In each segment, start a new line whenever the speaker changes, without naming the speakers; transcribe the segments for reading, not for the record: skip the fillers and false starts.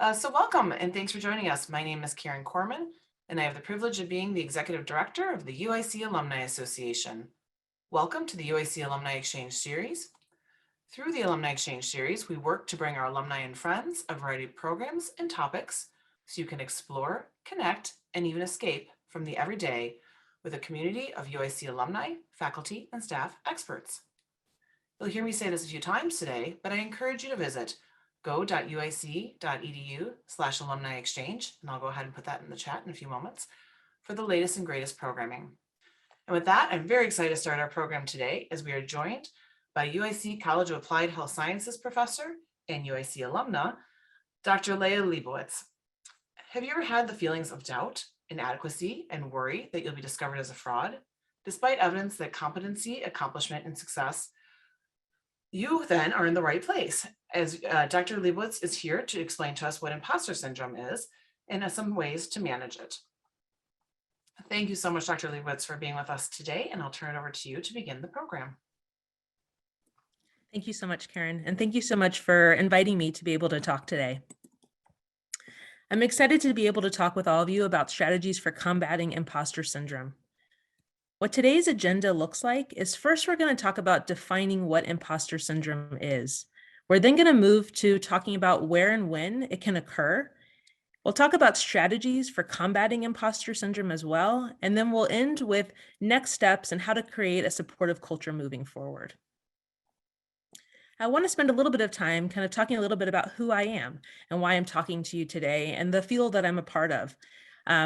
So welcome and thanks for joining us. My name is Karen Corman, and I have the privilege of being the Executive Director of the UIC Alumni Association. Welcome to the UIC Alumni Exchange Series. Through the Alumni Exchange Series, we work to bring our alumni and friends a variety of programs and topics so you can explore, connect, and even escape from the everyday with a community of UIC alumni, faculty, and staff experts. You'll hear me say this a few times today, but I encourage you to visit go.uic.edu/alumni exchange, and I'll go ahead and put that in the chat in a few moments, for the latest and greatest programming. And with that, I'm very excited to start our program today as we are joined by UIC College of Applied Health Sciences professor and UIC alumna, Dr. Leah Lebowicz. Have you ever had the feelings of doubt, inadequacy, and worry that you'll be discovered as a fraud, despite evidence that competency, accomplishment, and success? You then are in the right place, as Dr. Lebowicz is here to explain to us what imposter syndrome is and some ways to manage it. Thank you so much, Dr. Lebowicz, for being with us today, and I'll turn it over to you to begin the program.
Thank you so much, Karen, and thank you so much for inviting me to be able to talk today. I'm excited to be able to talk with all of you about strategies for combating imposter syndrome. What today's agenda looks like is first we're going to talk about defining what imposter syndrome is. We're then going to move to talking about where and when it can occur. We'll talk about strategies for combating imposter syndrome as well, and then we'll end with next steps and how to create a supportive culture moving forward. I want to spend a little bit of time kind of talking a little bit about who I am and why I'm talking to you today and the field that I'm a part of.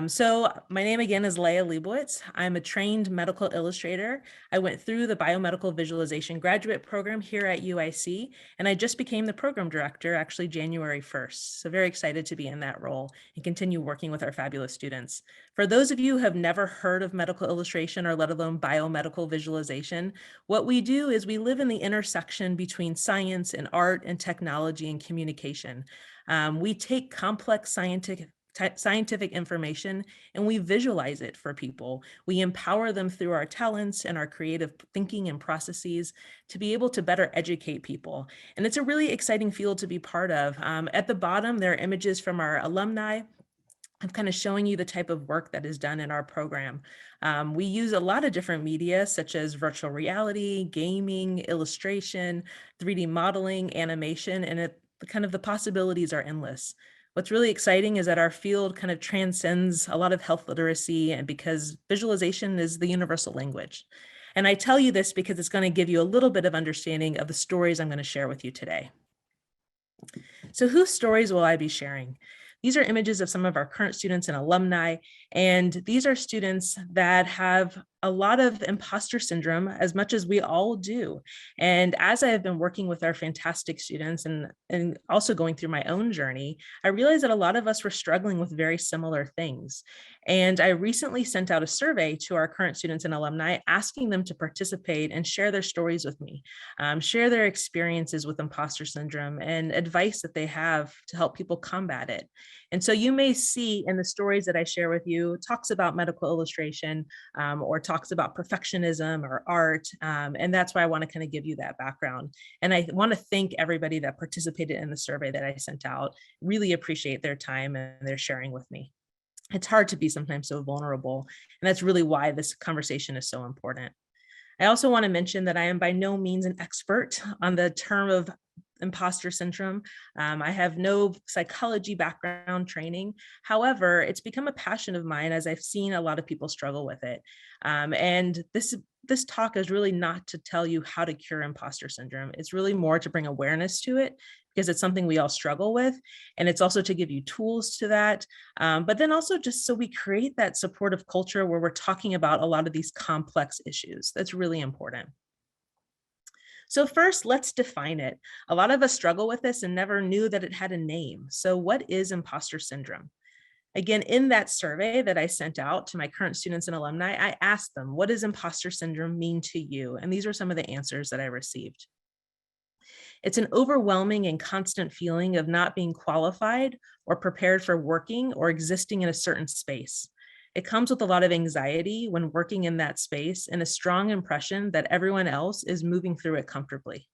So my name again is Leah Lebowicz. I'm a trained medical illustrator. I went through the Biomedical Visualization graduate program here at UIC, and I just became the program director actually January 1st. So very excited to be in that role and continue working with our fabulous students. For those of you who have never heard of medical illustration or let alone biomedical visualization, what we do is we live in the intersection between science and art and technology and communication. We take complex scientific information and we visualize it for people. We empower them through our talents and our creative thinking and processes to be able to better educate people. And it's a really exciting field to be part of. At the bottom, there are images from our alumni. I'm kind of showing you the type of work that is done in our program. We use a lot of different media such as virtual reality, gaming, illustration, 3D modeling, animation, and the possibilities are endless. What's really exciting is that our field kind of transcends a lot of health literacy, and because visualization is the universal language. And I tell you this because it's going to give you a little bit of understanding of the stories I'm going to share with you today. So whose stories will I be sharing? These are images of some of our current students and alumni, and these are students that have a lot of imposter syndrome, as much as we all do. And as I have been working with our fantastic students and also going through my own journey, I realized that a lot of us were struggling with very similar things. And I recently sent out a survey to our current students and alumni, asking them to participate and share their stories with me, share their experiences with imposter syndrome and advice that they have to help people combat it. And so you may see in the stories that I share with you, talks about medical illustration or talks about perfectionism or art. And that's why I want to kind of give you that background. And I want to thank everybody that participated in the survey that I sent out. Really appreciate their time and their sharing with me. It's hard to be sometimes so vulnerable. And that's really why this conversation is so important. I also want to mention that I am by no means an expert on the term of imposter syndrome. I have no psychology background training. However, it's become a passion of mine as I've seen a lot of people struggle with it. And this talk is really not to tell you how to cure imposter syndrome. It's really more to bring awareness to it because it's something we all struggle with. And it's also to give you tools to that. But then also just so we create that supportive culture where we're talking about a lot of these complex issues. That's really important. So first, let's define it. A lot of us struggle with this and never knew that it had a name. So what is imposter syndrome? Again, in that survey that I sent out to my current students and alumni, I asked them, what does imposter syndrome mean to you? And these are some of the answers that I received. It's an overwhelming and constant feeling of not being qualified or prepared for working or existing in a certain space. It comes with a lot of anxiety when working in that space and a strong impression that everyone else is moving through it comfortably.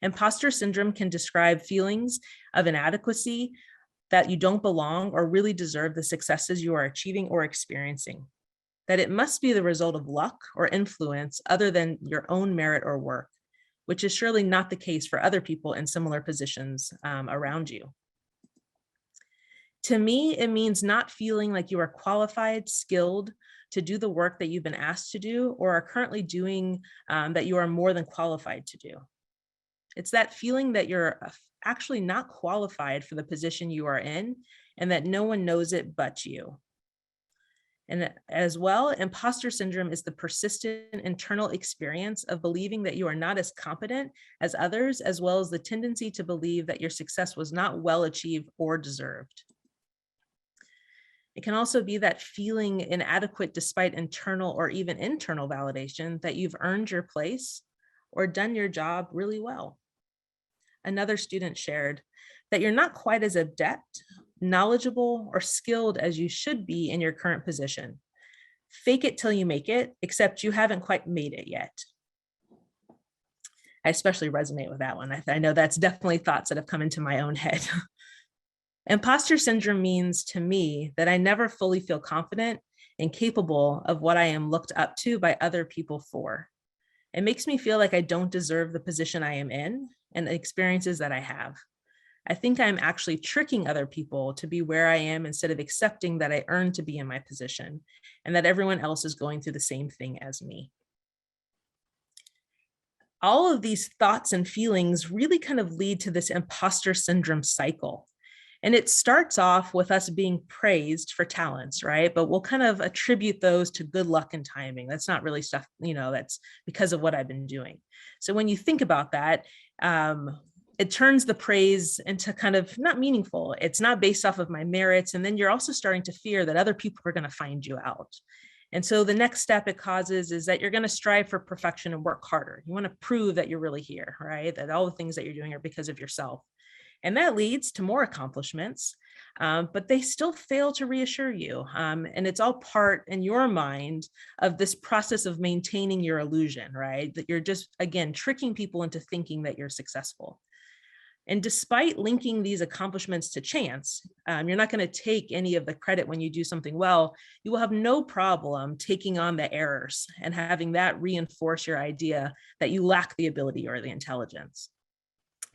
Imposter syndrome can describe feelings of inadequacy, that you don't belong or really deserve the successes you are achieving or experiencing, that it must be the result of luck or influence other than your own merit or work, which is surely not the case for other people in similar positions around you. To me, it means not feeling like you are qualified, skilled to do the work that you've been asked to do or are currently doing that you are more than qualified to do. It's that feeling that you're actually not qualified for the position you are in and that no one knows it but you. And as well, imposter syndrome is the persistent internal experience of believing that you are not as competent as others, as well as the tendency to believe that your success was not well achieved or deserved. It can also be that feeling inadequate despite internal or even internal validation that you've earned your place or done your job really well. Another student shared that you're not quite as adept, knowledgeable, or skilled as you should be in your current position. Fake it till you make it, except you haven't quite made it yet. I especially resonate with that one. I know that's definitely thoughts that have come into my own head. Imposter syndrome means to me that I never fully feel confident and capable of what I am looked up to by other people for. It makes me feel like I don't deserve the position I am in and the experiences that I have. I think I'm actually tricking other people to be where I am instead of accepting that I earned to be in my position and that everyone else is going through the same thing as me. All of these thoughts and feelings really kind of lead to this imposter syndrome cycle. And it starts off with us being praised for talents, right? But we'll kind of attribute those to good luck and timing. That's not really stuff, that's because of what I've been doing. So when you think about that, it turns the praise into kind of not meaningful. It's not based off of my merits. And then you're also starting to fear that other people are going to find you out. And so the next step it causes is that you're going to strive for perfection and work harder. You want to prove that you're really here, right? That all the things that you're doing are because of yourself. And that leads to more accomplishments, but they still fail to reassure you. And it's all part in your mind of this process of maintaining your illusion, right? That you're just, again, tricking people into thinking that you're successful. And despite linking these accomplishments to chance, you're not going to take any of the credit when you do something well. You will have no problem taking on the errors and having that reinforce your idea that you lack the ability or the intelligence.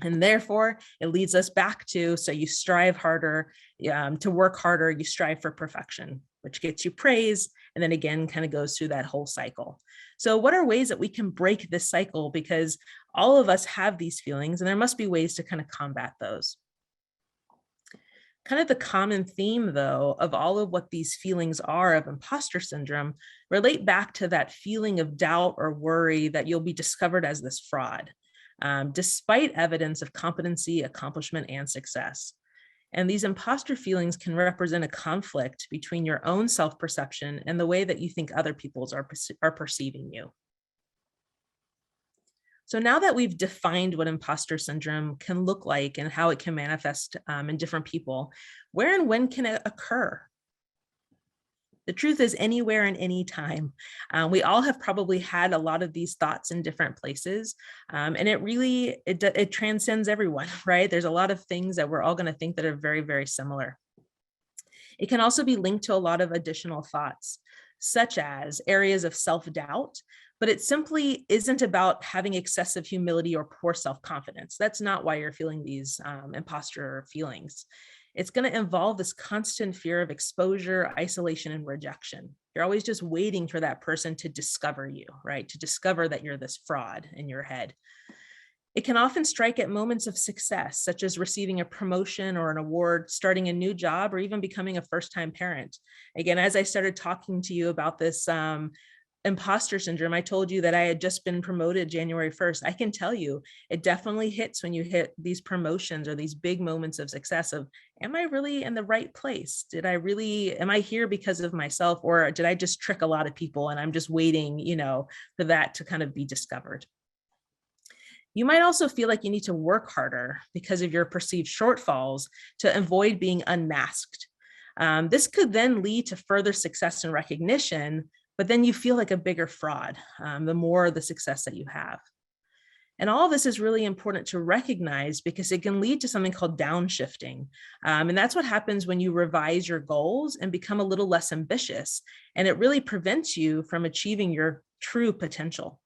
And therefore, it leads us back to, so you strive harder, to work harder, you strive for perfection, which gets you praise, and then again, kind of goes through that whole cycle. So what are ways that we can break this cycle? Because all of us have these feelings, and there must be ways to kind of combat those. Kind of the common theme, though, of all of what these feelings are of imposter syndrome relate back to that feeling of doubt or worry that you'll be discovered as this fraud. Despite evidence of competency, accomplishment, and success. And these imposter feelings can represent a conflict between your own self-perception and the way that you think other people are perceiving you. So now that we've defined what imposter syndrome can look like and how it can manifest in different people, where and when can it occur? The truth is anywhere and any time. We all have probably had a lot of these thoughts in different places. And it really, it transcends everyone, right? There's a lot of things that we're all going to think that are very, very similar. It can also be linked to a lot of additional thoughts, such as areas of self-doubt, but it simply isn't about having excessive humility or poor self-confidence. That's not why you're feeling these imposter feelings. It's going to involve this constant fear of exposure, isolation, and rejection. You're always just waiting for that person to discover you, right? To discover that you're this fraud in your head. It can often strike at moments of success, such as receiving a promotion or an award, starting a new job, or even becoming a first-time parent. Again, as I started talking to you about this imposter syndrome, I told you that I had just been promoted January 1st. I can tell you, it definitely hits when you hit these promotions or these big moments of success of, am I really in the right place? Am I here because of myself? Or did I just trick a lot of people and I'm just waiting, for that to kind of be discovered? You might also feel like you need to work harder because of your perceived shortfalls to avoid being unmasked. This could then lead to further success and recognition, but then you feel like a bigger fraud, the more the success that you have. And all of this is really important to recognize because it can lead to something called downshifting. And that's what happens when you revise your goals and become a little less ambitious. And it really prevents you from achieving your true potential.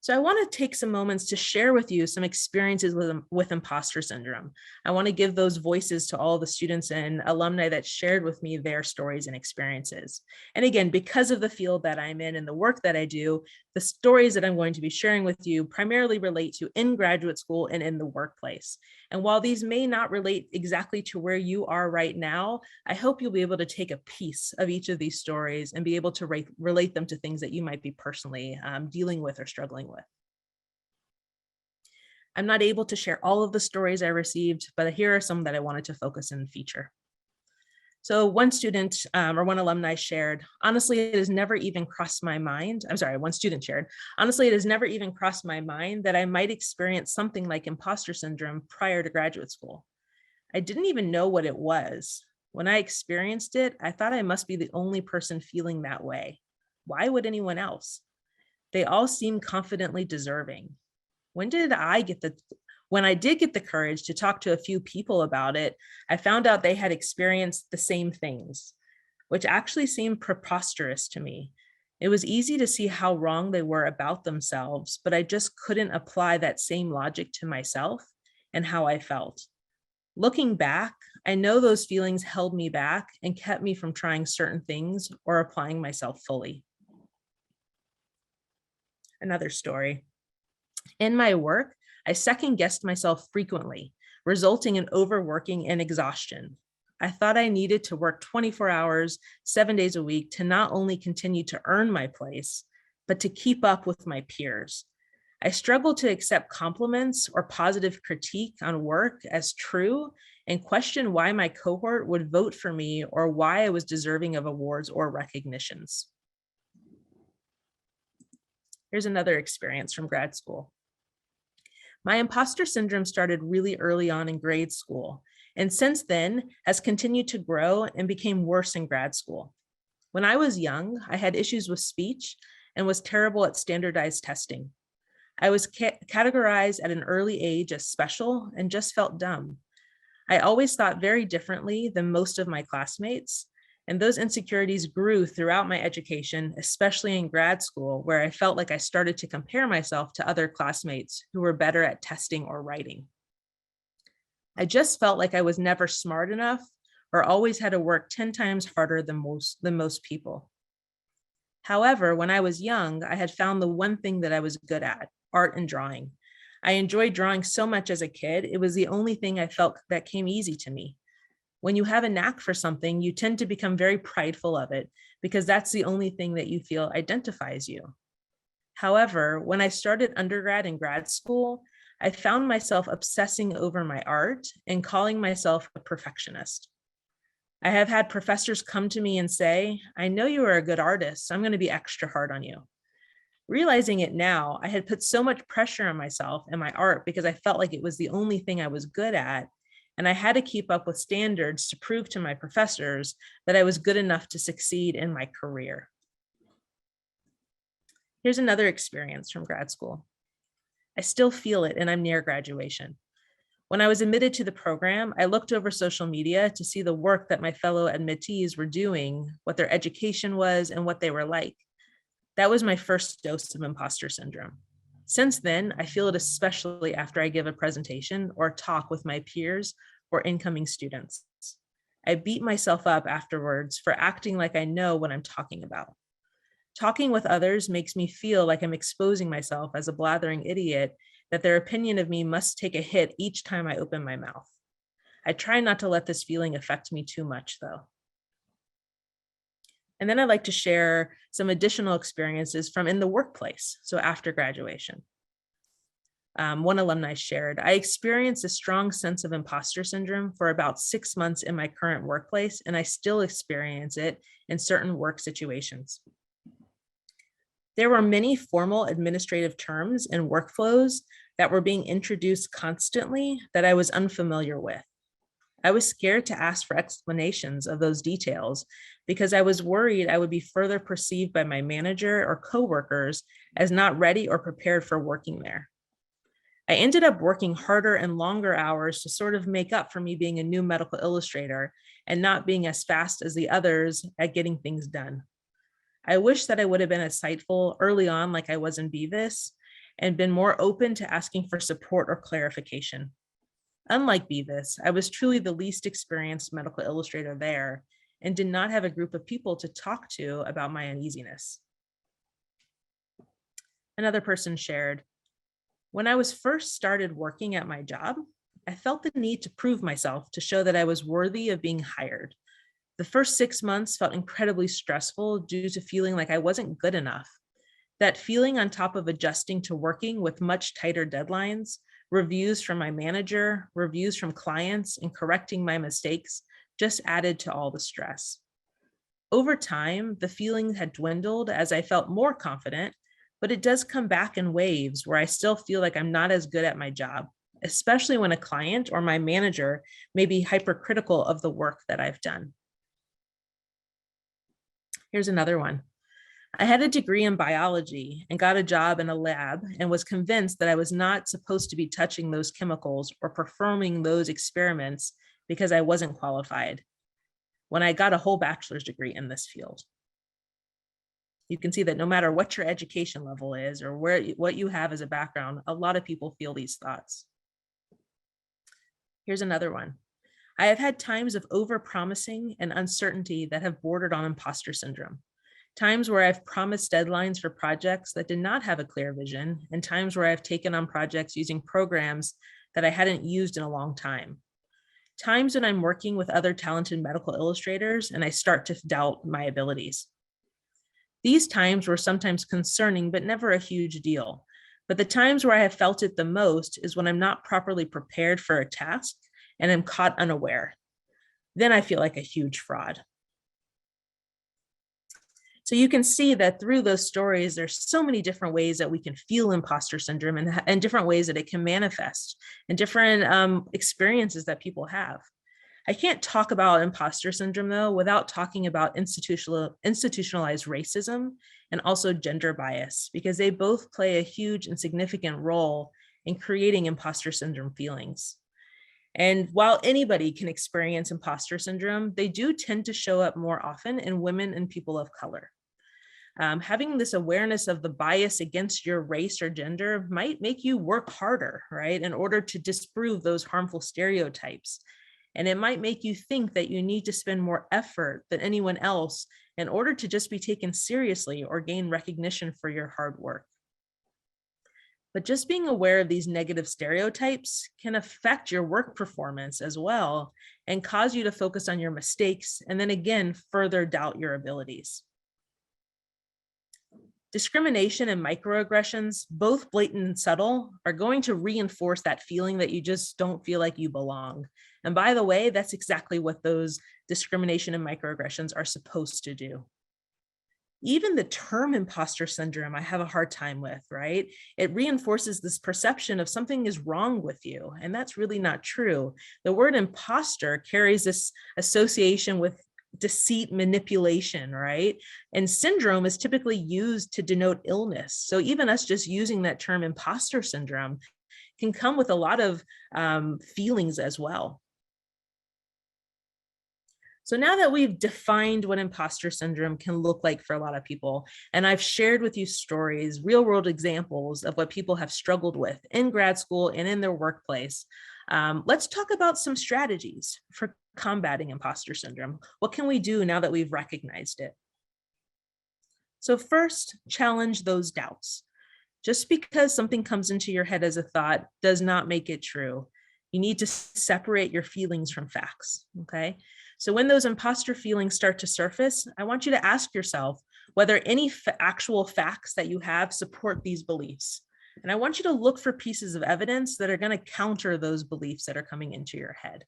So I want to take some moments to share with you some experiences with imposter syndrome. I want to give those voices to all the students and alumni that shared with me their stories and experiences. And again, because of the field that I'm in and the work that I do, the stories that I'm going to be sharing with you primarily relate to in graduate school and in the workplace. And while these may not relate exactly to where you are right now, I hope you'll be able to take a piece of each of these stories and be able to relate them to things that you might be personally dealing with or struggling with. I'm not able to share all of the stories I received, but here are some that I wanted to focus and feature. So one student or one alumni shared, honestly, it has never even crossed my mind. I'm sorry, one student shared, honestly, it has never even crossed my mind that I might experience something like imposter syndrome prior to graduate school. I didn't even know what it was. When I experienced it, I thought I must be the only person feeling that way. Why would anyone else? They all seemed confidently deserving. When I did get the courage to talk to a few people about it, I found out they had experienced the same things, which actually seemed preposterous to me. It was easy to see how wrong they were about themselves, but I just couldn't apply that same logic to myself and how I felt. Looking back, I know those feelings held me back and kept me from trying certain things or applying myself fully. Another story. In my work, I second guessed myself frequently, resulting in overworking and exhaustion. I thought I needed to work 24 hours, 7 days a week to not only continue to earn my place, but to keep up with my peers. I struggled to accept compliments or positive critique on work as true and question why my cohort would vote for me or why I was deserving of awards or recognitions. Here's another experience from grad school. My imposter syndrome started really early on in grade school, and since then has continued to grow and became worse in grad school. When I was young, I had issues with speech and was terrible at standardized testing. I was categorized at an early age as special and just felt dumb. I always thought very differently than most of my classmates, and those insecurities grew throughout my education, especially in grad school, where I felt like I started to compare myself to other classmates who were better at testing or writing. I just felt like I was never smart enough or always had to work 10 times harder than most people. However, when I was young, I had found the one thing that I was good at, art and drawing. I enjoyed drawing so much as a kid, it was the only thing I felt that came easy to me. When you have a knack for something, you tend to become very prideful of it because that's the only thing that you feel identifies you. However, when I started undergrad and grad school, I found myself obsessing over my art and calling myself a perfectionist. I have had professors come to me and say, I know you are a good artist, so I'm going to be extra hard on you. Realizing it now, I had put so much pressure on myself and my art because I felt like it was the only thing I was good at. And I had to keep up with standards to prove to my professors that I was good enough to succeed in my career. Here's another experience from grad school. I still feel it and I'm near graduation. When I was admitted to the program, I looked over social media to see the work that my fellow admittees were doing, what their education was, and what they were like. That was my first dose of imposter syndrome. Since then, I feel it especially after I give a presentation or talk with my peers or incoming students. I beat myself up afterwards for acting like I know what I'm talking about. Talking with others makes me feel like I'm exposing myself as a blathering idiot, that their opinion of me must take a hit each time I open my mouth. I try not to let this feeling affect me too much, though. And then I'd like to share some additional experiences from in the workplace, so after graduation. One alumni shared, I experienced a strong sense of imposter syndrome for about 6 months in my current workplace, and I still experience it in certain work situations. There were many formal administrative terms and workflows that were being introduced constantly that I was unfamiliar with. I was scared to ask for explanations of those details because I was worried I would be further perceived by my manager or coworkers as not ready or prepared for working there. I ended up working harder and longer hours to sort of make up for me being a new medical illustrator and not being as fast as the others at getting things done. I wish that I would have been insightful early on, like I was in Beavis, and been more open to asking for support or clarification. Unlike Beavis, I was truly the least experienced medical illustrator there and did not have a group of people to talk to about my uneasiness. Another person shared, when I was first started working at my job, I felt the need to prove myself to show that I was worthy of being hired. The first 6 months felt incredibly stressful due to feeling like I wasn't good enough. That feeling, on top of adjusting to working with much tighter deadlines, reviews from my manager, reviews from clients, and correcting my mistakes, just added to all the stress. Over time, the feeling had dwindled as I felt more confident, but it does come back in waves where I still feel like I'm not as good at my job, especially when a client or my manager may be hypercritical of the work that I've done. Here's another one. I had a degree in biology and got a job in a lab and was convinced that I was not supposed to be touching those chemicals or performing those experiments because I wasn't qualified, when I got a whole bachelor's degree in this field. You can see that no matter what your education level is or what you have as a background, a lot of people feel these thoughts. Here's another one. I have had times of overpromising and uncertainty that have bordered on imposter syndrome. Times where I've promised deadlines for projects that did not have a clear vision, and times where I've taken on projects using programs that I hadn't used in a long time. Times when I'm working with other talented medical illustrators and I start to doubt my abilities. These times were sometimes concerning, but never a huge deal. But the times where I have felt it the most is when I'm not properly prepared for a task and am caught unaware. Then I feel like a huge fraud. So you can see that through those stories, there's so many different ways that we can feel imposter syndrome and different ways that it can manifest and different experiences that people have. I can't talk about imposter syndrome though without talking about institutionalized racism and also gender bias, because they both play a huge and significant role in creating imposter syndrome feelings. And while anybody can experience imposter syndrome, they do tend to show up more often in women and people of color. Having this awareness of the bias against your race or gender might make you work harder, right, in order to disprove those harmful stereotypes. And it might make you think that you need to spend more effort than anyone else in order to just be taken seriously or gain recognition for your hard work. But just being aware of these negative stereotypes can affect your work performance as well and cause you to focus on your mistakes and then again, further doubt your abilities. Discrimination and microaggressions, both blatant and subtle, are going to reinforce that feeling that you just don't feel like you belong. And by the way, that's exactly what those discrimination and microaggressions are supposed to do. Even the term imposter syndrome, I have a hard time with, right? It reinforces this perception of something is wrong with you, and that's really not true. The word imposter carries this association with deceit, manipulation, right? And syndrome is typically used to denote illness. So even us just using that term imposter syndrome can come with a lot of feelings as well. So now that we've defined what imposter syndrome can look like for a lot of people, and I've shared with you stories, real world examples of what people have struggled with in grad school and in their workplace, let's talk about some strategies for combating imposter syndrome. What can we do now that we've recognized it? So first, challenge those doubts. Just because something comes into your head as a thought does not make it true. You need to separate your feelings from facts, okay? So when those imposter feelings start to surface, I want you to ask yourself whether any actual facts that you have support these beliefs. And I want you to look for pieces of evidence that are going to counter those beliefs that are coming into your head.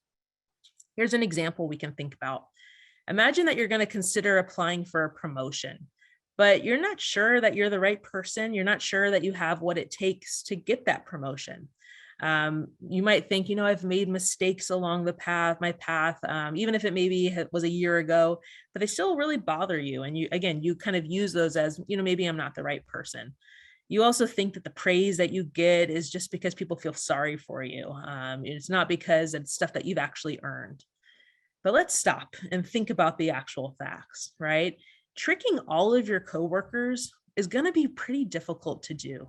Here's an example we can think about. Imagine that you're going to consider applying for a promotion, but you're not sure that you're the right person. You're not sure that you have what it takes to get that promotion. You might think, I've made mistakes along my path, even if it maybe was a year ago, but they still really bother you. And you kind of use those as, maybe I'm not the right person. You also think that the praise that you get is just because people feel sorry for you. It's not because it's stuff that you've actually earned. But let's stop and think about the actual facts, right? Tricking all of your coworkers is going to be pretty difficult to do.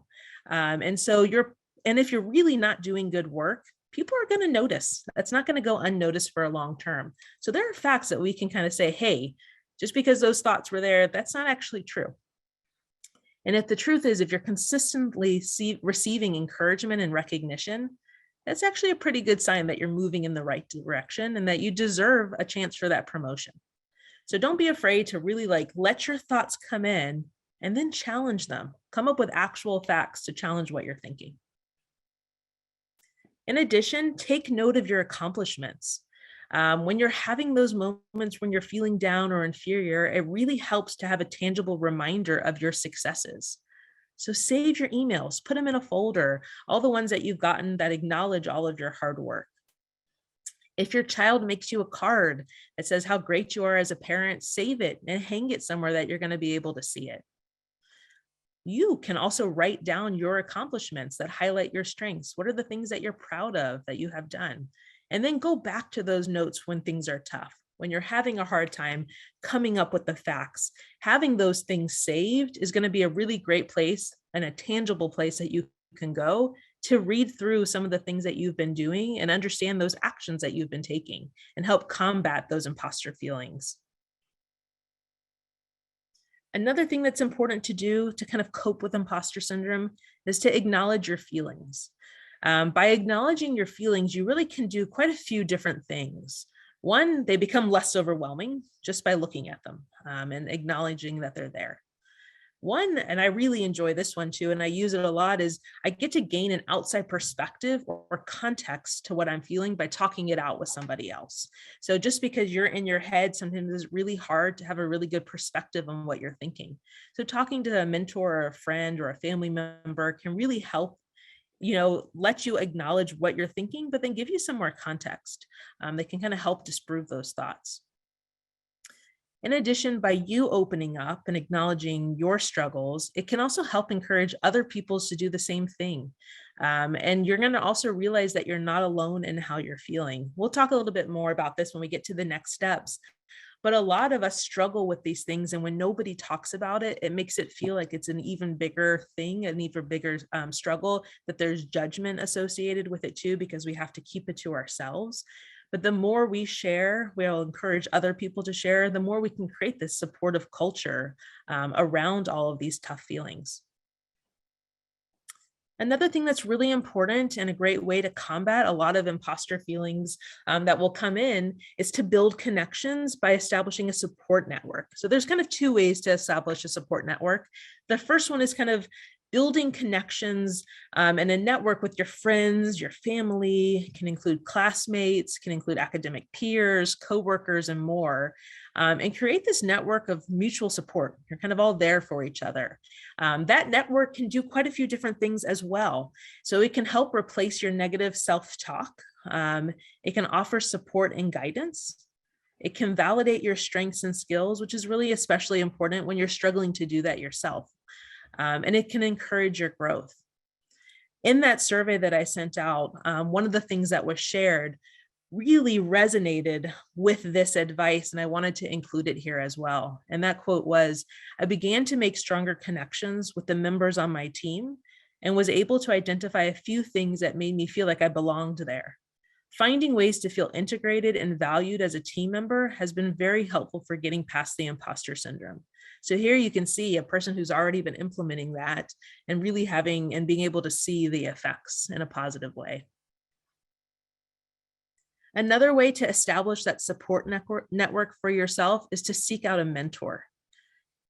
And if you're really not doing good work, people are going to notice. That's not going to go unnoticed for a long term. So there are facts that we can kind of say, hey, just because those thoughts were there, that's not actually true. And if the truth is, if you're consistently receiving encouragement and recognition, that's actually a pretty good sign that you're moving in the right direction and that you deserve a chance for that promotion. So don't be afraid to really let your thoughts come in and then challenge them. Come up with actual facts to challenge what you're thinking. In addition, take note of your accomplishments. When you're having those moments when you're feeling down or inferior, it really helps to have a tangible reminder of your successes. So save your emails, put them in a folder, all the ones that you've gotten that acknowledge all of your hard work. If your child makes you a card that says how great you are as a parent, save it and hang it somewhere that you're going to be able to see it. You can also write down your accomplishments that highlight your strengths. What are the things that you're proud of that you have done? And then go back to those notes when things are tough. When you're having a hard time coming up with the facts, having those things saved is going to be a really great place and a tangible place that you can go to read through some of the things that you've been doing and understand those actions that you've been taking and help combat those imposter feelings. Another thing that's important to do to kind of cope with imposter syndrome is to acknowledge your feelings. By acknowledging your feelings, you really can do quite a few different things. One, they become less overwhelming just by looking at them and acknowledging that they're there. One, and I really enjoy this one too, and I use it a lot, is I get to gain an outside perspective or context to what I'm feeling by talking it out with somebody else. So just because you're in your head, sometimes it's really hard to have a really good perspective on what you're thinking. So talking to a mentor or a friend or a family member can really help let you acknowledge what you're thinking, but then give you some more context. They can kind of help disprove those thoughts. In addition, by you opening up and acknowledging your struggles, it can also help encourage other people to do the same thing. And you're going to also realize that you're not alone in how you're feeling. We'll talk a little bit more about this when we get to the next steps. But a lot of us struggle with these things. And when nobody talks about it, it makes it feel like it's an even bigger thing, an even bigger struggle, that there's judgment associated with it too, because we have to keep it to ourselves. But the more we share, we'll encourage other people to share, the more we can create this supportive culture around all of these tough feelings. Another thing that's really important and a great way to combat a lot of imposter feelings that will come in is to build connections by establishing a support network. So there's kind of two ways to establish a support network. The first one is kind of building connections and a network with your friends, your family, can include classmates, can include academic peers, coworkers, and more. And create this network of mutual support. You're kind of all there for each other. That network can do quite a few different things as well. So it can help replace your negative self-talk. It can offer support and guidance. It can validate your strengths and skills, which is really especially important when you're struggling to do that yourself. And it can encourage your growth. In that survey that I sent out, one of the things that was shared really resonated with this advice, and I wanted to include it here as well. And that quote was, "I began to make stronger connections with the members on my team and was able to identify a few things that made me feel like I belonged there. Finding ways to feel integrated and valued as a team member has been very helpful for getting past the imposter syndrome." So here you can see a person who's already been implementing that and really having and being able to see the effects in a positive way. Another way to establish that support network for yourself is to seek out a mentor.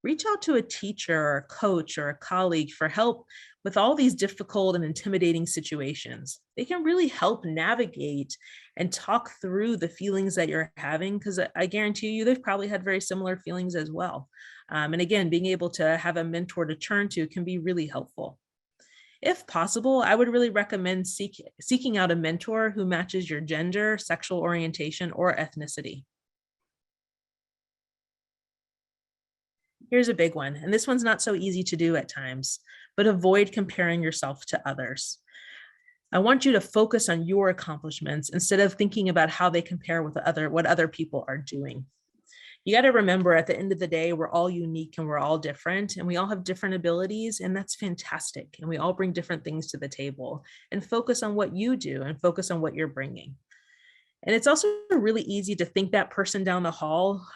Reach out to a teacher or a coach or a colleague for help with all these difficult and intimidating situations. They can really help navigate and talk through the feelings that you're having, because I guarantee you, they've probably had very similar feelings as well. And again, being able to have a mentor to turn to can be really helpful. If possible, I would really recommend seeking out a mentor who matches your gender, sexual orientation, or ethnicity. Here's a big one, and this one's not so easy to do at times, but avoid comparing yourself to others. I want you to focus on your accomplishments instead of thinking about how they compare with what other people are doing. You got to remember at the end of the day, we're all unique and we're all different and we all have different abilities, and that's fantastic. And we all bring different things to the table, and focus on what you do and focus on what you're bringing. And it's also really easy to think that person down the hall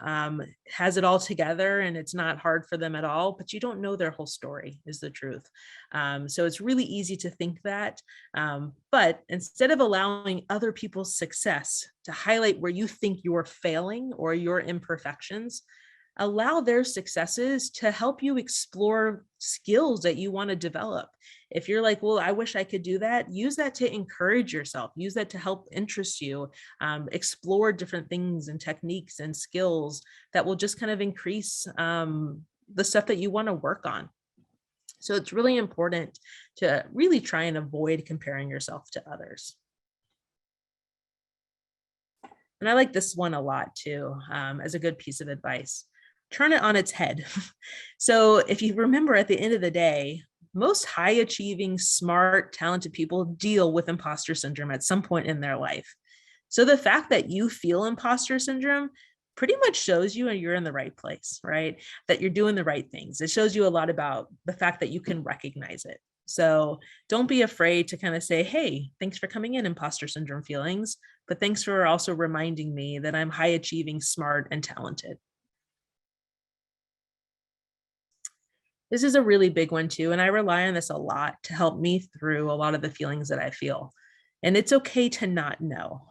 has it all together and it's not hard for them at all, but you don't know their whole story is the truth. So it's really easy to think that. But instead of allowing other people's success to highlight where you think you're failing or your imperfections, allow their successes to help you explore skills that you want to develop. If you're like, well, I wish I could do that, use that to encourage yourself, use that to help interest you, explore different things and techniques and skills that will just kind of increase the stuff that you want to work on. So it's really important to really try and avoid comparing yourself to others. And I like this one a lot too, as a good piece of advice. Turn it on its head. So if you remember, at the end of the day, most high achieving, smart, talented people deal with imposter syndrome at some point in their life. So the fact that you feel imposter syndrome pretty much shows you you're in the right place, right? That you're doing the right things. It shows you a lot about the fact that you can recognize it. So don't be afraid to kind of say, hey, thanks for coming in, imposter syndrome feelings, but thanks for also reminding me that I'm high achieving, smart, and talented. This is a really big one too, and I rely on this a lot to help me through a lot of the feelings that I feel. And it's okay to not know.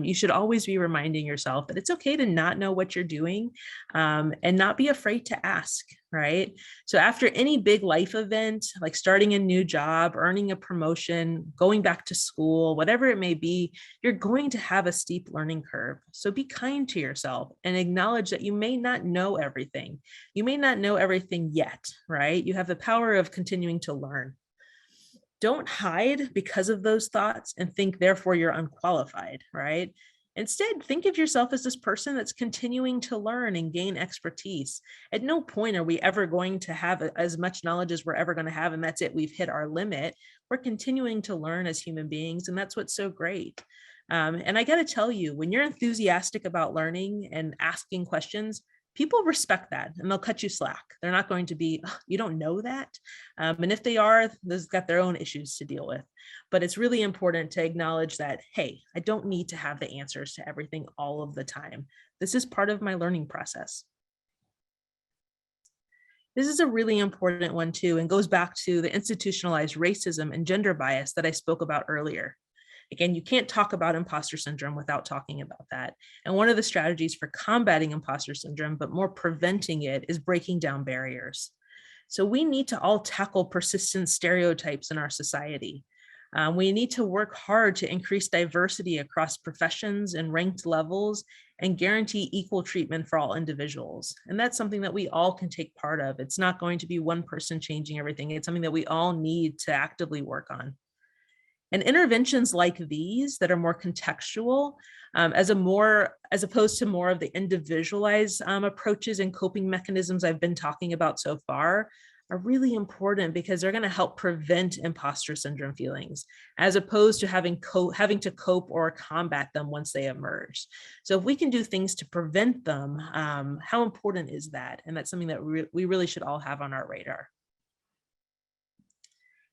You should always be reminding yourself that it's okay to not know what you're doing, and not be afraid to ask, right? So after any big life event, like starting a new job, earning a promotion, going back to school, whatever it may be, you're going to have a steep learning curve. So be kind to yourself and acknowledge that you may not know everything. You may not know everything yet, right? You have the power of continuing to learn. Don't hide because of those thoughts and think therefore you're unqualified, right? Instead, think of yourself as this person that's continuing to learn and gain expertise. At no point are we ever going to have as much knowledge as we're ever going to have, and that's it, we've hit our limit. We're continuing to learn as human beings, and that's what's so great. And I got to tell you, when you're enthusiastic about learning and asking questions, people respect that and they'll cut you slack. They're not going to be, "Oh, you don't know that." And if they are, they've got their own issues to deal with. But it's really important to acknowledge that, hey, I don't need to have the answers to everything all of the time. This is part of my learning process. This is a really important one too, and goes back to the institutionalized racism and gender bias that I spoke about earlier. Again, you can't talk about imposter syndrome without talking about that. And one of the strategies for combating imposter syndrome, but more preventing it, is breaking down barriers. So we need to all tackle persistent stereotypes in our society. We need to work hard to increase diversity across professions and ranked levels and guarantee equal treatment for all individuals. And that's something that we all can take part of. It's not going to be one person changing everything. It's something that we all need to actively work on. And interventions like these that are more contextual, as opposed to more of the individualized approaches and coping mechanisms I've been talking about so far, are really important because they're going to help prevent imposter syndrome feelings, as opposed to having to cope or combat them once they emerge. So if we can do things to prevent them, how important is that? And that's something that we really should all have on our radar.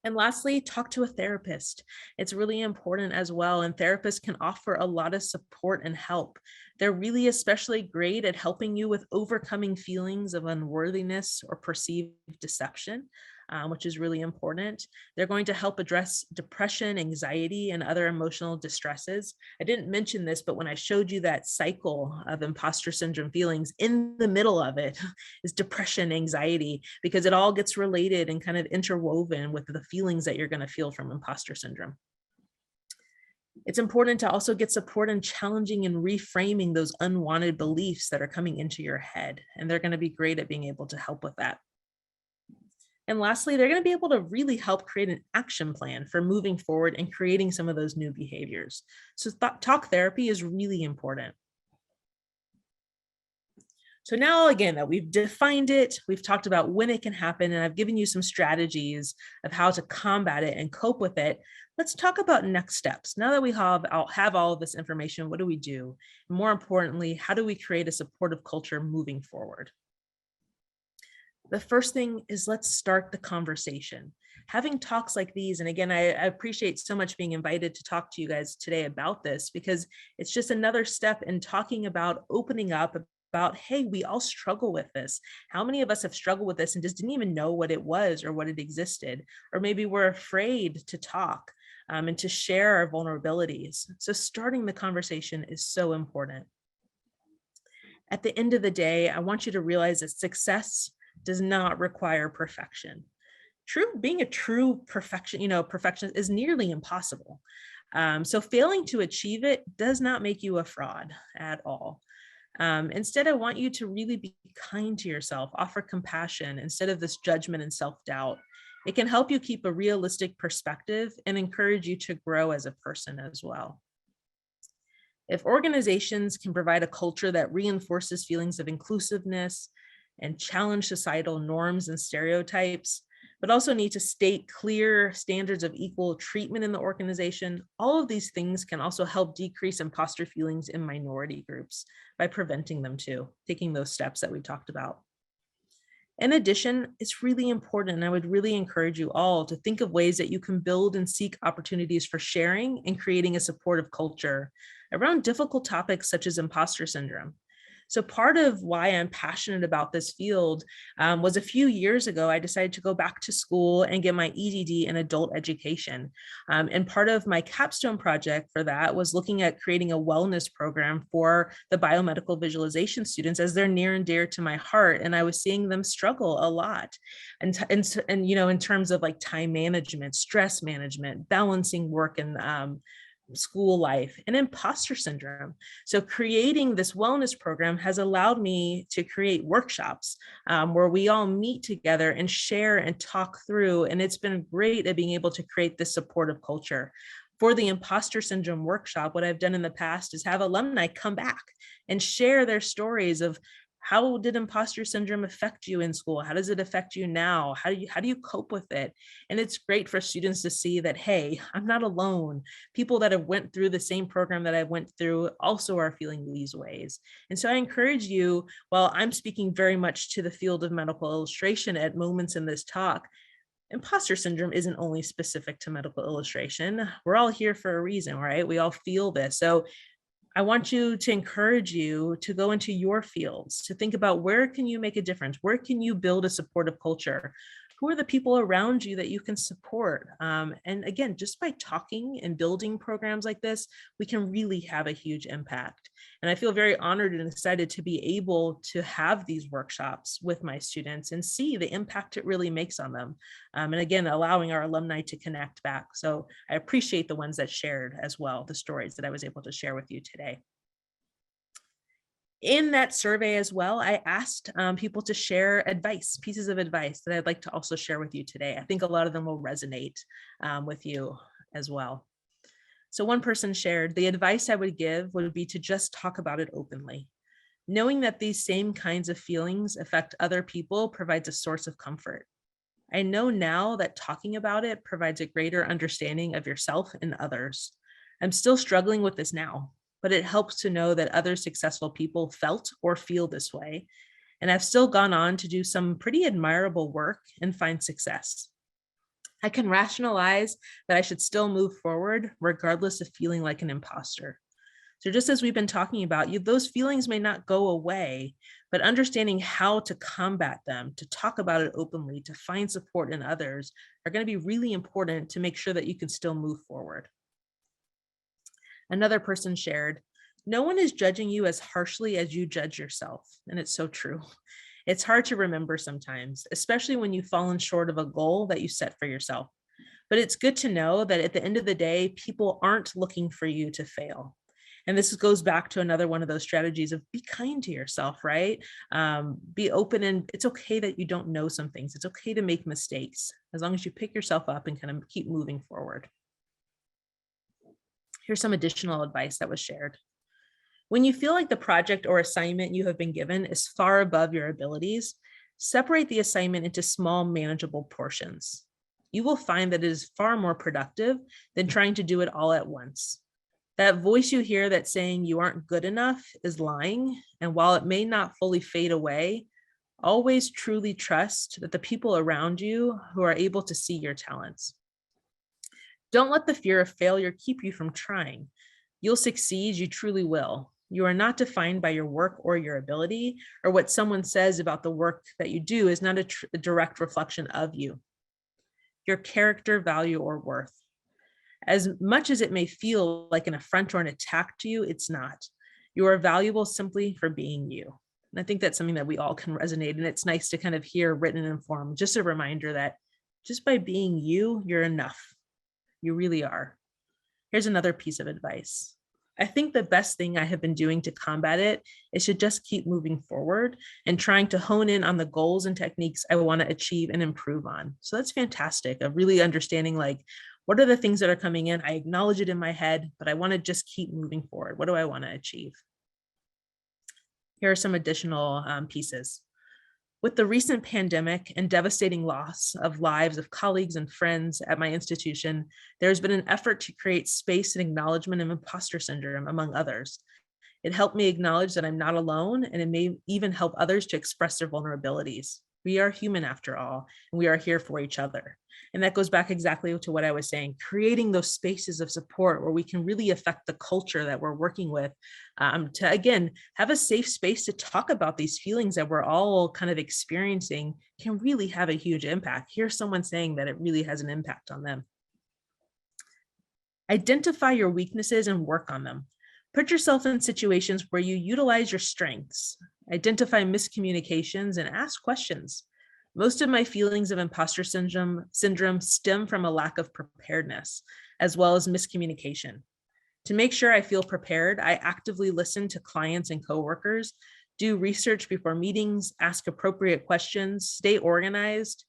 And lastly, talk to a therapist. It's really important as well. And therapists can offer a lot of support and help. They're really especially great at helping you with overcoming feelings of unworthiness or perceived deception, which is really important. They're going to help address depression, anxiety, and other emotional distresses. I didn't mention this, but when I showed you that cycle of imposter syndrome feelings, in the middle of it is depression, anxiety, because it all gets related and kind of interwoven with the feelings that you're going to feel from imposter syndrome. It's important to also get support in challenging and reframing those unwanted beliefs that are coming into your head. And they're going to be great at being able to help with that. And lastly, they're going to be able to really help create an action plan for moving forward and creating some of those new behaviors. So talk therapy is really important. So now again, that we've defined it, we've talked about when it can happen, and I've given you some strategies of how to combat it and cope with it. Let's talk about next steps. Now that we have all of this information, what do we do? More importantly, how do we create a supportive culture moving forward? The first thing is, let's start the conversation. Having talks like these, and again, I appreciate so much being invited to talk to you guys today about this, because it's just another step in talking about opening up about, hey, we all struggle with this. How many of us have struggled with this and just didn't even know what it was or what it existed? Or maybe we're afraid to talk and to share our vulnerabilities. So starting the conversation is so important. At the end of the day, I want you to realize that success does not require perfection. Being a true perfectionist is nearly impossible. So failing to achieve it does not make you a fraud at all. Instead, I want you to really be kind to yourself, offer compassion instead of this judgment and self-doubt. It can help you keep a realistic perspective and encourage you to grow as a person as well. If organizations can provide a culture that reinforces feelings of inclusiveness and challenge societal norms and stereotypes, but also need to state clear standards of equal treatment in the organization, all of these things can also help decrease imposter feelings in minority groups by preventing them too, taking those steps that we talked about. In addition, it's really important, and I would really encourage you all to think of ways that you can build and seek opportunities for sharing and creating a supportive culture around difficult topics such as imposter syndrome. So part of why I'm passionate about this field was a few years ago, I decided to go back to school and get my EDD in adult education. And part of my capstone project for that was looking at creating a wellness program for the biomedical visualization students, as they're near and dear to my heart. And I was seeing them struggle a lot. And you know, in terms of like time management, stress management, balancing work and school life, and imposter syndrome. So creating this wellness program has allowed me to create workshops where we all meet together and share and talk through. And it's been great at being able to create this supportive culture. For the imposter syndrome workshop, what I've done in the past is have alumni come back and share their stories of, how did imposter syndrome affect you in school? How does it affect you now? How do you cope with it? And it's great for students to see that, hey, I'm not alone. People that have went through the same program that I went through also are feeling these ways. And so I encourage you, while I'm speaking very much to the field of medical illustration at moments in this talk, imposter syndrome isn't only specific to medical illustration. We're all here for a reason, right? We all feel this. So I want you to encourage you to go into your fields, to think about, where can you make a difference? Where can you build a supportive culture? Who are the people around you that you can support? And again, just by talking and building programs like this, we can really have a huge impact. And I feel very honored and excited to be able to have these workshops with my students and see the impact it really makes on them. And again, allowing our alumni to connect back. So I appreciate the ones that shared as well, the stories that I was able to share with you today. In that survey as well, I asked people to share pieces of advice that I'd like to also share with you today. I think a lot of them will resonate with you as well. So one person shared, the advice I would give would be to just talk about it openly. Knowing that these same kinds of feelings affect other people provides a source of comfort. I know now that talking about it provides a greater understanding of yourself and others. I'm still struggling with this now, but it helps to know that other successful people felt or feel this way. And I've still gone on to do some pretty admirable work and find success. I can rationalize that I should still move forward regardless of feeling like an imposter. So just as we've been talking about, those feelings may not go away, but understanding how to combat them, to talk about it openly, to find support in others are going to be really important to make sure that you can still move forward. Another person shared, no one is judging you as harshly as you judge yourself. And it's so true. It's hard to remember sometimes, especially when you've fallen short of a goal that you set for yourself. But it's good to know that at the end of the day, people aren't looking for you to fail. And this goes back to another one of those strategies of be kind to yourself, right? Be open, and it's okay that you don't know some things. It's okay to make mistakes as long as you pick yourself up and kind of keep moving forward. Here's some additional advice that was shared. When you feel like the project or assignment you have been given is far above your abilities, separate the assignment into small, manageable portions. You will find that it is far more productive than trying to do it all at once. That voice you hear that's saying you aren't good enough is lying, and while it may not fully fade away, always truly trust that the people around you who are able to see your talents. Don't let the fear of failure keep you from trying. You'll succeed, you truly will. You are not defined by your work or your ability, or what someone says about the work that you do is not a direct reflection of you, your character, value, or worth. As much as it may feel like an affront or an attack to you, it's not. You are valuable simply for being you. And I think that's something that we all can resonate. And it's nice to kind of hear written in form, just a reminder that just by being you, you're enough. You really are. Here's another piece of advice. I think the best thing I have been doing to combat it is to just keep moving forward and trying to hone in on the goals and techniques I want to achieve and improve on. So that's fantastic, of really understanding like, what are the things that are coming in? I acknowledge it in my head, but I want to just keep moving forward. What do I want to achieve? Here are some additional pieces. With the recent pandemic and devastating loss of lives of colleagues and friends at my institution, there has been an effort to create space and acknowledgement of imposter syndrome, among others. It helped me acknowledge that I'm not alone, and it may even help others to express their vulnerabilities. We are human after all, and we are here for each other. And that goes back exactly to what I was saying, creating those spaces of support where we can really affect the culture that we're working with, to, again, have a safe space to talk about these feelings that we're all kind of experiencing can really have a huge impact. Here's someone saying that it really has an impact on them. Identify your weaknesses and work on them. Put yourself in situations where you utilize your strengths. Identify miscommunications and ask questions. Most of my feelings of imposter syndrome stem from a lack of preparedness, as well as miscommunication. To make sure I feel prepared, I actively listen to clients and coworkers, do research before meetings, ask appropriate questions, stay organized,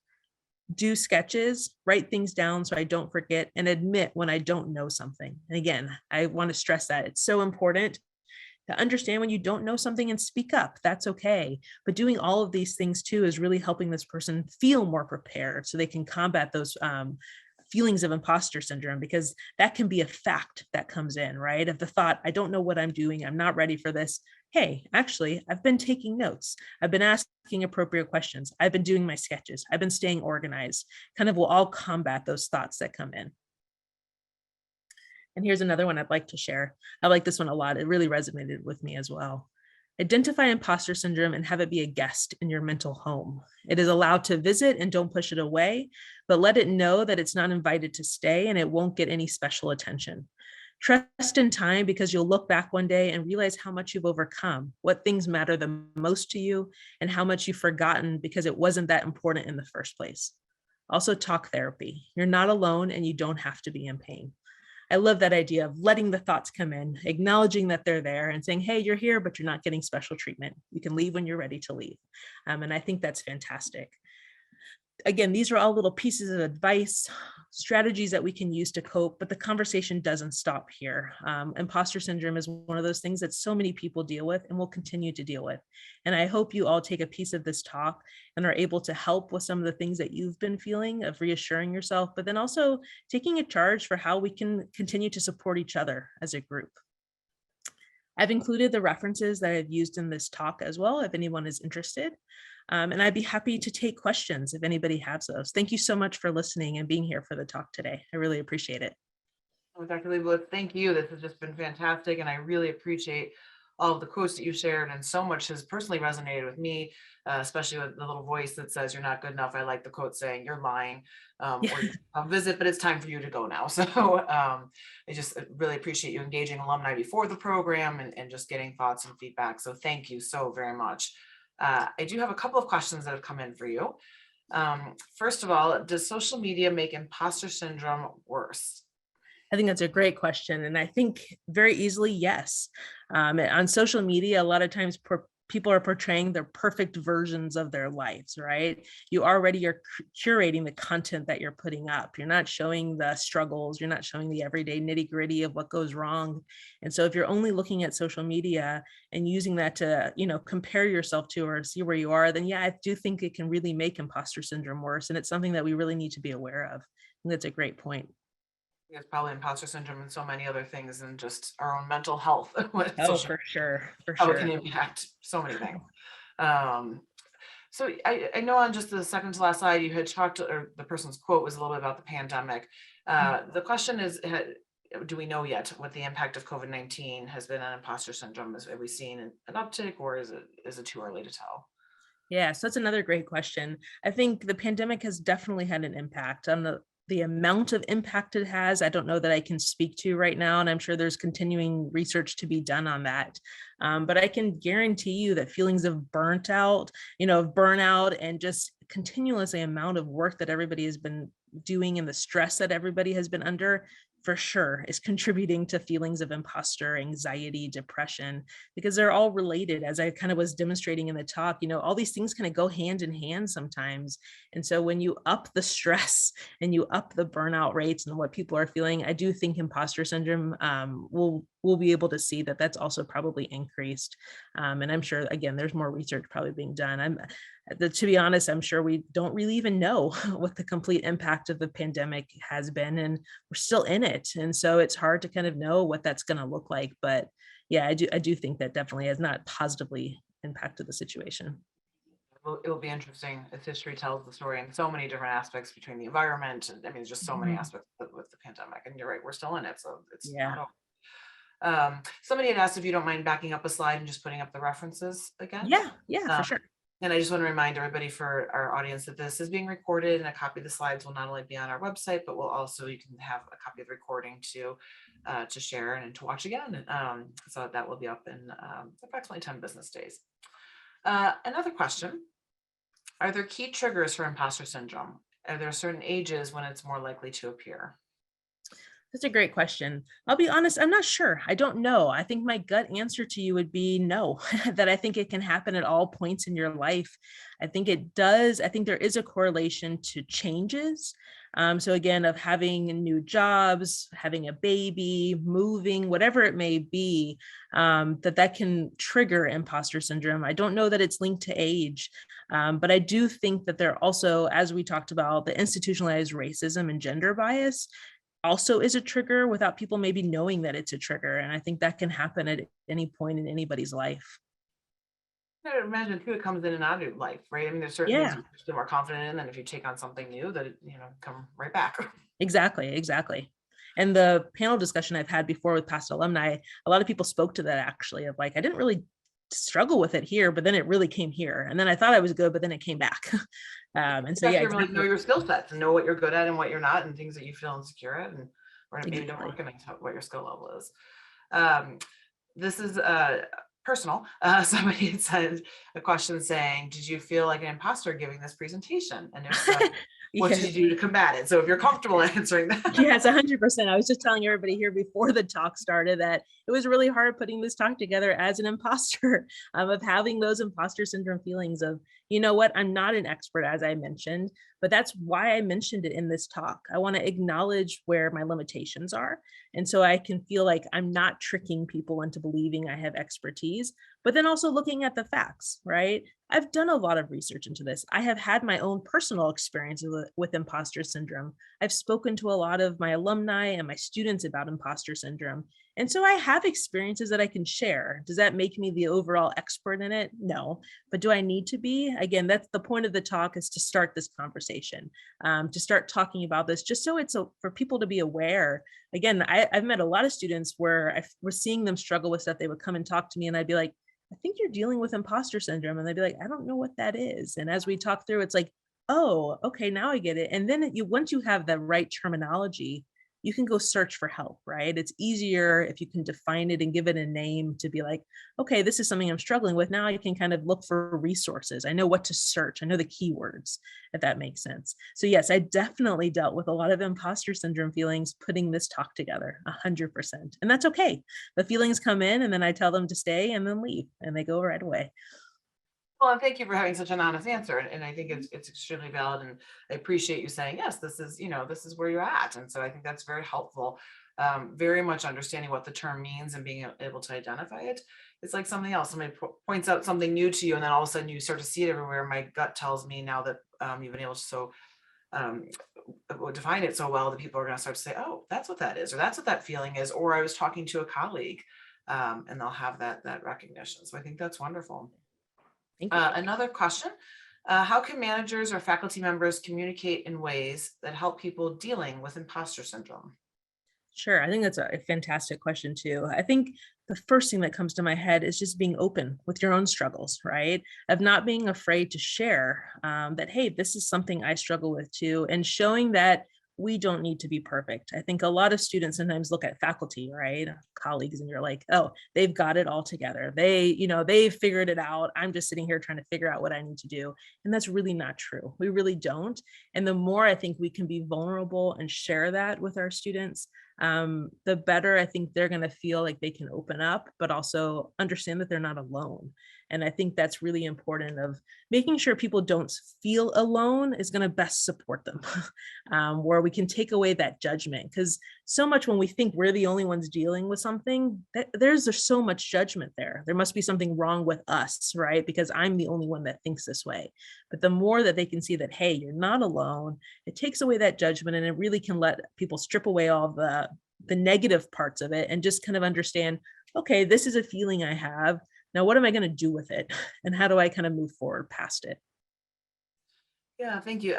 do sketches, write things down so I don't forget, and admit when I don't know something. And again, I want to stress that it's so important to understand when you don't know something and speak up. That's okay. But doing all of these things too is really helping this person feel more prepared so they can combat those feelings of imposter syndrome, because that can be a fact that comes in, right? Of the thought, I don't know what I'm doing. I'm not ready for this. Hey, actually, I've been taking notes. I've been asking appropriate questions. I've been doing my sketches. I've been staying organized. Kind of will all combat those thoughts that come in. And here's another one I'd like to share. I like this one a lot. It really resonated with me as well. Identify imposter syndrome and have it be a guest in your mental home. It is allowed to visit, and don't push it away, but let it know that it's not invited to stay and it won't get any special attention. Trust in time, because you'll look back one day and realize how much you've overcome, what things matter the most to you, and how much you've forgotten because it wasn't that important in the first place. Also, talk therapy. You're not alone and you don't have to be in pain. I love that idea of letting the thoughts come in, acknowledging that they're there and saying, hey, you're here, but you're not getting special treatment. You can leave when you're ready to leave. And I think that's fantastic. Again, these are all little pieces of advice, strategies that we can use to cope, but the conversation doesn't stop here. Imposter syndrome is one of those things that so many people deal with and will continue to deal with. And I hope you all take a piece of this talk and are able to help with some of the things that you've been feeling, of reassuring yourself, but then also taking a charge for how we can continue to support each other as a group. I've included the references that I've used in this talk as well, if anyone is interested. And I'd be happy to take questions if anybody has those. Thank you so much for listening and being here for the talk today. I really appreciate it.
Well, Dr. Lebowicz, thank you. This has just been fantastic, and I really appreciate all of the quotes that you shared, and so much has personally resonated with me, especially with the little voice that says you're not good enough. I like the quote saying you're lying,
Yeah.
or I'll visit, but it's time for you to go now. So I just really appreciate you engaging alumni before the program, and just getting thoughts and feedback. So thank you so very much. I do have a couple of questions that have come in for you. First of all, does social media make imposter syndrome worse?
I think that's a great question. And I think very easily, yes. On social media, a lot of times people are portraying their perfect versions of their lives, right? You already are curating the content that you're putting up. You're not showing the struggles. You're not showing the everyday nitty gritty of what goes wrong. And so if you're only looking at social media and using that to, compare yourself to or see where you are, then yeah, I do think it can really make imposter syndrome worse. And it's something that we really need to be aware of. I think that's a great point.
There's probably imposter syndrome and so many other things than just our own mental health. What
Oh,
social,
for sure. For
how it
sure.
can impact so many things. Um, so I know on just the second to last slide, you had talked, or the person's quote was a little bit about the pandemic. The question is, do we know yet what the impact of COVID-19 has been on imposter syndrome? Have we seen an uptick, or is it too early to tell?
Yeah, so that's another great question. I think the pandemic has definitely had an impact on the amount of impact it has. I don't know that I can speak to right now, and I'm sure there's continuing research to be done on that. But I can guarantee you that feelings of burnt out, of burnout, and just continuously amount of work that everybody has been doing and the stress that everybody has been under for sure is contributing to feelings of imposter, anxiety, depression, because they're all related. As I kind of was demonstrating in the talk, all these things kind of go hand in hand sometimes. And so when you up the stress and you up the burnout rates and what people are feeling, I do think imposter syndrome we'll be able to see that that's also probably increased. And I'm sure, again, there's more research probably being done. To be honest, I'm sure we don't really even know what the complete impact of the pandemic has been, and we're still in it. And so it's hard to kind of know what that's going to look like. But yeah, I do think that definitely has not positively impacted the situation.
It'll be interesting as history tells the story in so many different aspects between the environment. And I mean, there's just so many
Mhm.
aspects with the pandemic. And you're right, we're still in it. So it's
Yeah.
not over. Somebody had asked if you don't mind backing up a slide and just putting up the references again.
Yeah. Yeah, for
Um,
sure.
and I just want to remind everybody, for our audience, that this is being recorded, and a copy of the slides will not only be on our website, but you can have a copy of the recording to share and to watch again. So that will be up in approximately 10 business days. Another question: are there key triggers for imposter syndrome? Are there certain ages when it's more likely to appear?
That's a great question. I'll be honest, I'm not sure. I don't know. I think my gut answer to you would be no, that I think it can happen at all points in your life. I think it does. I think there is a correlation to changes. So again, of having new jobs, having a baby, moving, whatever it may be, that can trigger imposter syndrome. I don't know that it's linked to age, but I do think that there also, as we talked about, the institutionalized racism and gender bias also is a trigger without people maybe knowing that it's a trigger. And I think that can happen at any point in anybody's life.
I imagine too, it comes in and out of your life, right? I mean, there's certain things
Yeah,
you're still more confident in, and if you take on something new, that come right back.
exactly. Exactly. And the panel discussion I've had before with past alumni, a lot of people spoke to that actually of like, I didn't really struggle with it here, but then it really came here. And then I thought I was good, but then it came back. And
You
so,
have
yeah,
to really know
exactly.
your skill sets and know what you're good at and what you're not, and things that you feel insecure at, and or maybe don't
Exactly.
recognize what your skill level is. Um, this is personal. Somebody had said a question saying, "Did you feel like an imposter giving this presentation? And if so, what did
Yeah.
you do to combat it?" So if you're comfortable answering that.
Yes, 100%. I was just telling everybody here before the talk started that it was really hard putting this talk together as an imposter, of having those imposter syndrome feelings of, you know what, I'm not an expert, as I mentioned, but that's why I mentioned it in this talk. I want to acknowledge where my limitations are. And so I can feel like I'm not tricking people into believing I have expertise, but then also looking at the facts, right? I've done a lot of research into this. I have had my own personal experiences with imposter syndrome. I've spoken to a lot of my alumni and my students about imposter syndrome. And so I have experiences that I can share. Does that make me the overall expert in it? No. But do I need to be? Again, that's the point of the talk, is to start this conversation, to start talking about this, just so for people to be aware. Again, I've met a lot of students where I was seeing them struggle with stuff. They would come and talk to me and I'd be like, I think you're dealing with imposter syndrome. And they'd be like, I don't know what that is. And as we talk through, it's like, oh, okay, now I get it. And then once you have the right terminology, you can go search for help, right? It's easier if you can define it and give it a name to be like, okay, this is something I'm struggling with. Now I can kind of look for resources. I know what to search. I know the keywords, if that makes sense. So yes, I definitely dealt with a lot of imposter syndrome feelings putting this talk together, 100%. And that's okay. The feelings come in and then I tell them to stay and then leave and they go right away.
Well, and thank you for having such an honest answer. And I think it's extremely valid. And I appreciate you saying, yes, this is, this is where you're at. And so I think that's very helpful. Very much understanding what the term means and being able to identify it. It's like something else. Somebody points out something new to you, and then all of a sudden you start to see it everywhere. My gut tells me now that you've been able to um, define it so well that people are going to start to say, oh, that's what that is, or that's what that feeling is. Or I was talking to a colleague, and they'll have that recognition. So I think that's wonderful.
Thank you.
Another question, how can managers or faculty members communicate in ways that help people dealing with imposter syndrome?
Sure. I think that's a fantastic question too. I think the first thing that comes to my head is just being open with your own struggles, right? Of not being afraid to share that, hey, this is something I struggle with too, and showing that we don't need to be perfect. I think a lot of students sometimes look at faculty, right? Colleagues, and you're like, oh, they've got it all together. They've figured it out. I'm just sitting here trying to figure out what I need to do. And that's really not true. We really don't. And the more I think we can be vulnerable and share that with our students, the better I think they're going to feel like they can open up, but also understand that they're not alone. And I think that's really important of making sure people don't feel alone is going to best support them, where we can take away that judgment. Because so much when we think we're the only ones dealing with something, there's so much judgment there. There must be something wrong with us, right? Because I'm the only one that thinks this way. But the more that they can see that, hey, you're not alone, it takes away that judgment, and it really can let people strip away all the negative parts of it and just kind of understand, okay, this is a feeling I have. Now, what am I going to do with it? And how do I kind of move forward past it?
Yeah, thank you.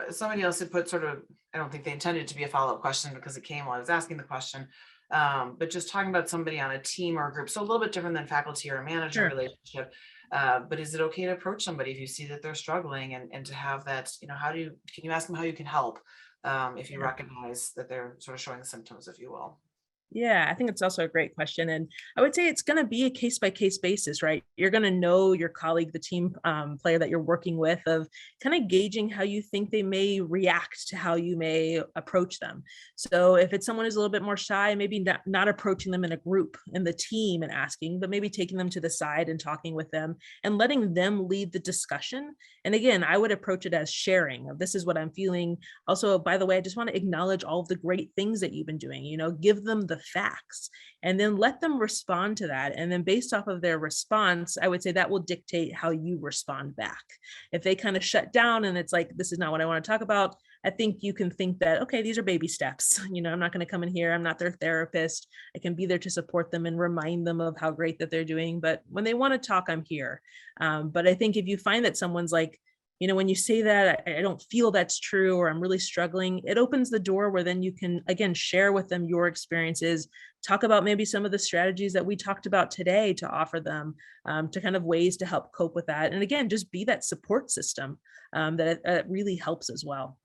Somebody else had put sort of, I don't think they intended to be a follow-up question because it came while I was asking the question, but just talking about somebody on a team or a group. So a little bit different than faculty or a manager
Sure.
relationship. But is it okay to approach somebody if you see that they're struggling, and to have that, can you ask them how you can help, if you
Yeah.
recognize that they're sort of showing the symptoms, if you will?
Yeah, I think it's also a great question. And I would say it's going to be a case by case basis, right? You're going to know your colleague, the team player that you're working with, of kind of gauging how you think they may react to how you may approach them. So if it's someone who's a little bit more shy, maybe not approaching them in a group in the team and asking, but maybe taking them to the side and talking with them and letting them lead the discussion. And again, I would approach it as sharing of, this is what I'm feeling. Also, by the way, I just want to acknowledge all of the great things that you've been doing, give them the facts and then let them respond to that. And then based off of their response, I would say that will dictate how you respond back. If they kind of shut down and it's like, this is not what I want to talk about, I think you can think that, okay, these are baby steps. I'm not going to come in here. I'm not their therapist. I can be there to support them and remind them of how great that they're doing. But when they want to talk, I'm here. But I think if you find that someone's like, when you say that, I don't feel that's true, or I'm really struggling, it opens the door where then you can, again, share with them your experiences, talk about maybe some of the strategies that we talked about today to offer them, to kind of ways to help cope with that. And again, just be that support system, that it really helps as well.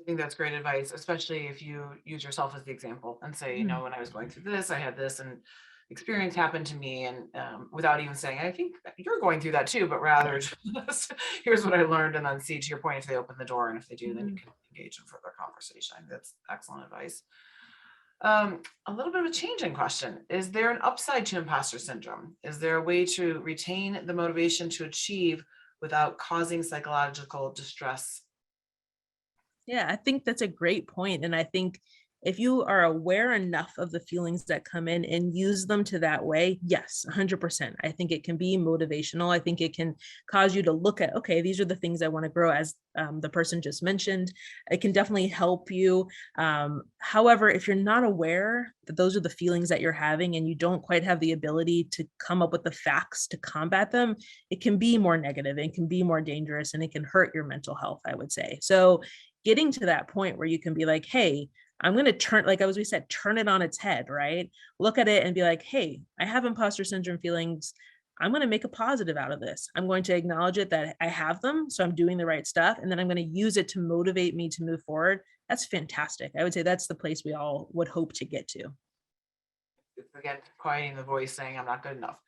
I think that's great advice, especially if you use yourself as the example and say,
Mhm.
when I was going through this, I had this and experience happened to me, and without even saying, I think you're going through that too, but rather
Yeah.
just, here's what I learned, and then see, to your point, if they open the door, and if they do, then you
Mhm.
can engage in further conversation. I think that's excellent advice. A little bit of a changing question. Is there an upside to imposter syndrome? Is there a way to retain the motivation to achieve without causing psychological distress?
Yeah, I think that's a great point. And I think if you are aware enough of the feelings that come in and use them to that way, yes, 100%. I think it can be motivational. I think it can cause you to look at, okay, these are the things I want to grow, as the person just mentioned. It can definitely help you. However, if you're not aware that those are the feelings that you're having and you don't quite have the ability to come up with the facts to combat them, it can be more negative, it can be more dangerous, and it can hurt your mental health, I would say. So getting to that point where you can be like, hey, I'm going to turn, like as we said, turn it on its head, right? Look at it and be like, hey, I have imposter syndrome feelings. I'm going to make a positive out of this. I'm going to acknowledge it that I have them. So I'm doing the right stuff. And then I'm going to use it to motivate me to move forward, that's fantastic. I would say that's the place we all would hope to get to.
It's again, quieting the voice saying I'm not good enough.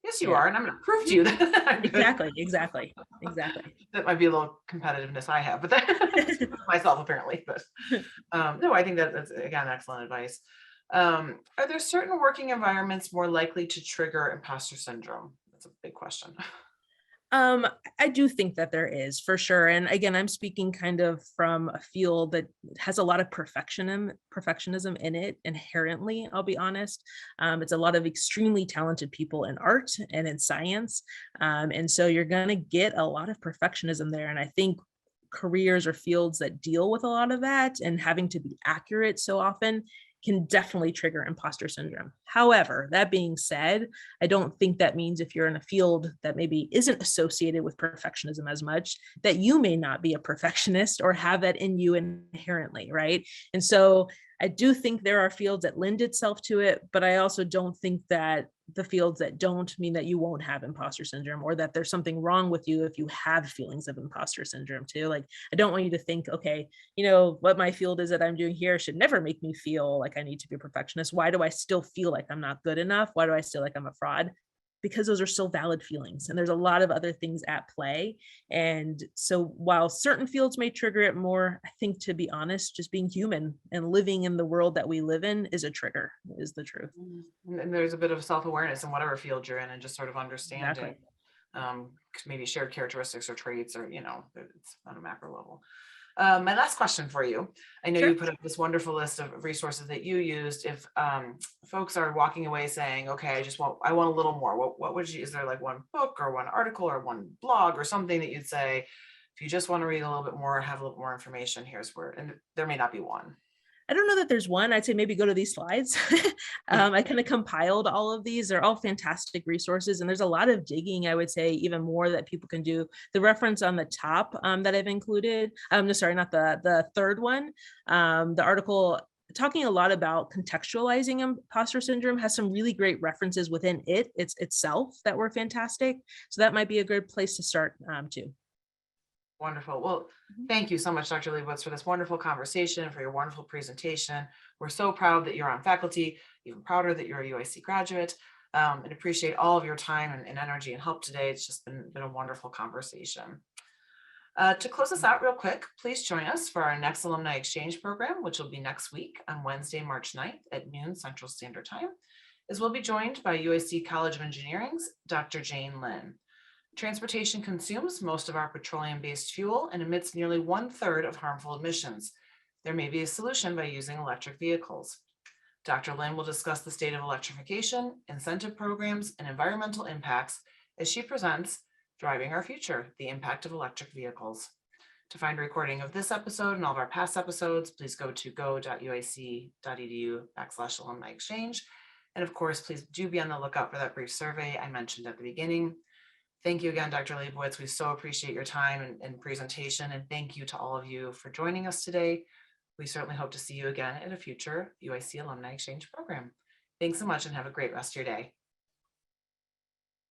Yes, you
Yeah,
are, and I'm going to prove to you that I'm good.
exactly.
That might be a little competitiveness I have, but that's myself apparently. But no, I think that's again excellent advice. Are there certain working environments more likely to trigger imposter syndrome? That's a big question.
Um, I do think that there is for sure. And again, I'm speaking kind of from a field that has a lot of perfectionism in it inherently, I'll be honest. It's a lot of extremely talented people in art and in science. And so you're going to get a lot of perfectionism there. And I think careers or fields that deal with a lot of that and having to be accurate so often can definitely trigger imposter syndrome. However, that being said, I don't think that means if you're in a field that maybe isn't associated with perfectionism as much, that you may not be a perfectionist or have that in you inherently, right? And so I do think there are fields that lend itself to it, but I also don't think that the fields that don't mean that you won't have imposter syndrome or that there's something wrong with you if you have feelings of imposter syndrome too. Like, I don't want you to think, okay, what my field is that I'm doing here should never make me feel like I need to be a perfectionist. Why do I still feel like I'm not good enough? Why do I still like I'm a fraud? Because those are still valid feelings. And there's a lot of other things at play. And so while certain fields may trigger it more, I think, to be honest, just being human and living in the world that we live in is a trigger, is the truth.
And there's a bit of self-awareness in whatever field you're in, and just sort of understanding
Exactly.
maybe shared characteristics or traits, or it's on a macro level. My last question for you. I know you
Sure.
put up this wonderful list of resources that you used. If folks are walking away saying, okay, I want a little more, what would you, is there like one book or one article or one blog or something that you'd say, if you just want to read a little bit more, have a little more information, here's where, and there may not be one.
I don't know that there's one. I'd say maybe go to these slides. I kind of compiled all of these. They're all fantastic resources, and there's a lot of digging, I would say, even more that people can do. The reference on the top that I've included, no, sorry, not the third one, the article talking a lot about contextualizing imposter syndrome has some really great references within it's itself that were fantastic. So that might be a good place to start too.
Wonderful. Well,
Mhm.
thank you so much, Dr. Lebowicz, for this wonderful conversation, for your wonderful presentation. We're so proud that you're on faculty, even prouder that you're a UIC graduate, and appreciate all of your time and energy and help today. It's just been a wonderful conversation. To close us out real quick, please join us for our next Alumni Exchange program, which will be next week on Wednesday, March 9th at noon Central Standard Time, as we'll be joined by UIC College of Engineering's Dr. Jane Lin. Transportation consumes most of our petroleum-based fuel and emits nearly 1/3 of harmful emissions. There may be a solution by using electric vehicles. Dr. Lin will discuss the state of electrification, incentive programs, and environmental impacts as she presents Driving Our Future, the Impact of Electric Vehicles. To find a recording of this episode and all of our past episodes, please go to go.uic.edu/alumni exchange. And of course, please do be on the lookout for that brief survey I mentioned at the beginning. Thank you again, Dr. Lebowicz. We so appreciate your time and presentation, and thank you to all of you for joining us today. We certainly hope to see you again at a future UIC Alumni Exchange program. Thanks so much and have a great rest of your day.